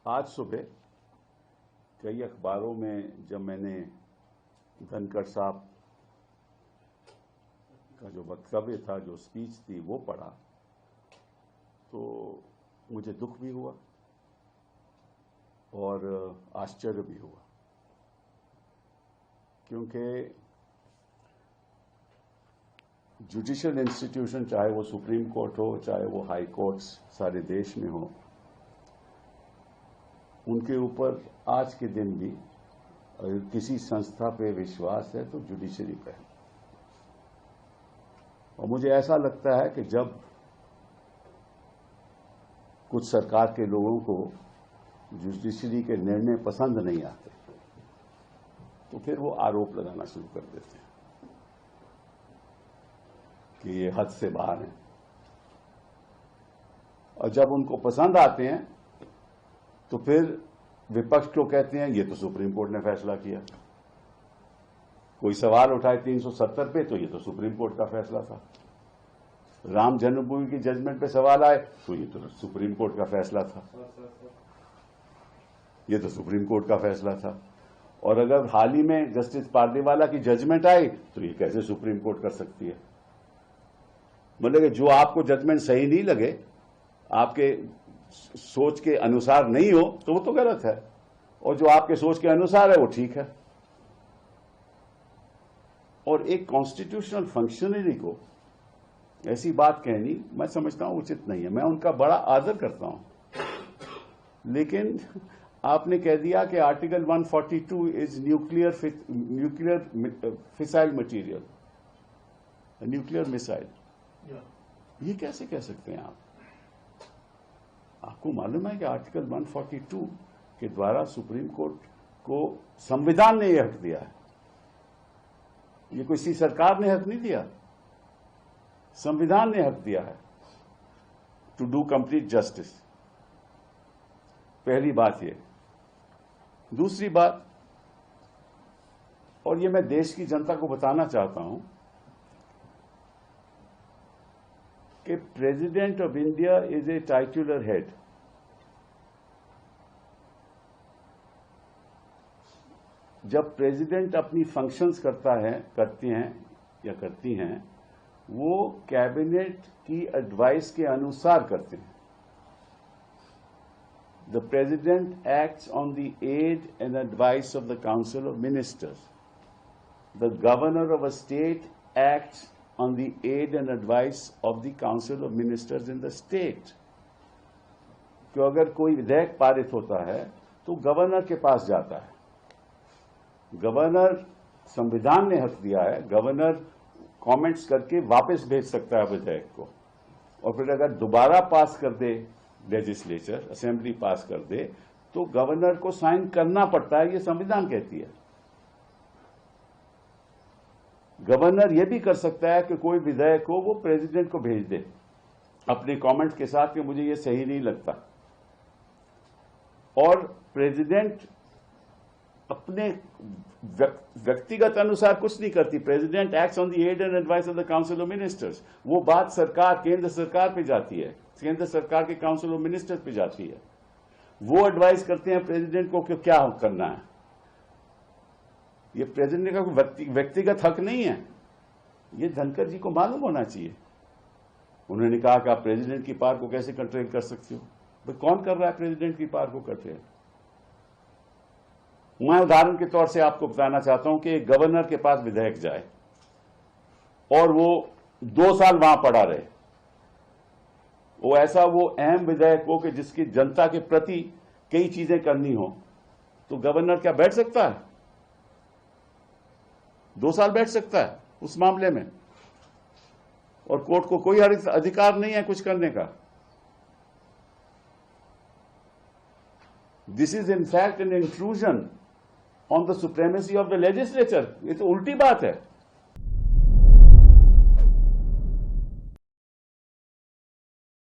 आज सुबह कई अखबारों में जब मैंने धनखड़ साहब का जो वक्तव्य था, जो स्पीच थी, वो पढ़ा तो मुझे दुख भी हुआ और आश्चर्य भी हुआ, क्योंकि जुडिशियल इंस्टीट्यूशन, चाहे वो सुप्रीम कोर्ट हो, चाहे वो हाई कोर्ट्स सारे देश में हो, उनके ऊपर आज के दिन भी अगर किसी संस्था पे विश्वास है तो जुडिशरी पे है। और मुझे ऐसा लगता है कि जब कुछ सरकार के लोगों को जुडिशरी के निर्णय पसंद नहीं आते तो फिर वो आरोप लगाना शुरू कर देते हैं कि ये हद से बाहर है, और जब उनको पसंद आते हैं तो फिर विपक्ष को कहते हैं ये तो सुप्रीम कोर्ट ने फैसला किया। कोई सवाल उठाए 370 पे तो ये तो सुप्रीम कोर्ट का फैसला था। राम जन्मभूमि की जजमेंट पे सवाल आए तो ये तो सुप्रीम कोर्ट का फैसला था, ये तो सुप्रीम कोर्ट का फैसला था। और अगर हाल ही में जस्टिस पारदीवाला की जजमेंट आई तो ये कैसे सुप्रीम कोर्ट कर सकती है। मतलब कि जो आपको जजमेंट सही नहीं लगे, आपके सोच के अनुसार नहीं हो तो वो तो गलत है, और जो आपके सोच के अनुसार है वो ठीक है। और एक कॉन्स्टिट्यूशनल फंक्शनरी को ऐसी बात कहनी मैं समझता हूं उचित नहीं है। मैं उनका बड़ा आदर करता हूं, लेकिन आपने कह दिया कि article 142 is nuclear fissile material, nuclear missile. ये कैसे कह सकते हैं आप? आपको मालूम है कि आर्टिकल 142 के द्वारा सुप्रीम कोर्ट को संविधान ने यह हक दिया है। ये किसी सरकार ने हक नहीं दिया, संविधान ने हक दिया है टू डू कंप्लीट जस्टिस। पहली बात ये। दूसरी बात, और ये मैं देश की जनता को बताना चाहता हूं कि president of India is a titular head. जब प्रेसिडेंट अपनी फंक्शंस करती हैं, वो कैबिनेट की एडवाइस के अनुसार करते हैं। The president acts on the aid and advice of the council of ministers. The governor of a state acts on the aid and advice of the Council of Ministers in the state। कि अगर कोई विधेयक पारित होता है तो governor के पास जाता है। गवर्नर, संविधान ने हक दिया है, गवर्नर कमेंट्स करके वापस भेज सकता है विधेयक को, और फिर अगर दोबारा पास कर दे लेजिस्लेचर, असेंबली पास कर दे, तो गवर्नर को साइन करना पड़ता है। ये संविधान कहती है। गवर्नर यह भी कर सकता है कि कोई विधेयक को वो प्रेसिडेंट को भेज दे अपने कमेंट्स के साथ कि मुझे ये सही नहीं लगता, और प्रेसिडेंट अपने व्यक्तिगत अनुसार कुछ नहीं करती। President acts on the aid and advice of the council of ministers. वो बात सरकार, केंद्र सरकार पे जाती है, केंद्र सरकार के काउंसिल ऑफ मिनिस्टर्स पे जाती है। वो एडवाइस करते हैं प्रेसिडेंट को कि क्या करना है। ये प्रेसिडेंट का व्यक्तिगत हक नहीं है। ये धनखड़ जी को मालूम होना चाहिए। उन्होंने कहा कि आप प्रेसिडेंट की पावर को कैसे कंट्रोल कर सकते हो। तो कौन कर रहा है प्रेसिडेंट की पावर को कंट्रोल? मैं उदाहरण के तौर से आपको बताना चाहता हूं कि एक गवर्नर के पास विधेयक जाए और वो 2 साल वहां पड़ा रहे, वो अहम विधेयक हो कि जिसकी जनता के प्रति कई चीजें करनी हो, तो गवर्नर क्या बैठ सकता है? 2 साल बैठ सकता है उस मामले में, और कोर्ट को कोई अधिकार नहीं है कुछ करने का। This is in fact an intrusion on the supremacy of the legislature. ये तो उल्टी बात है।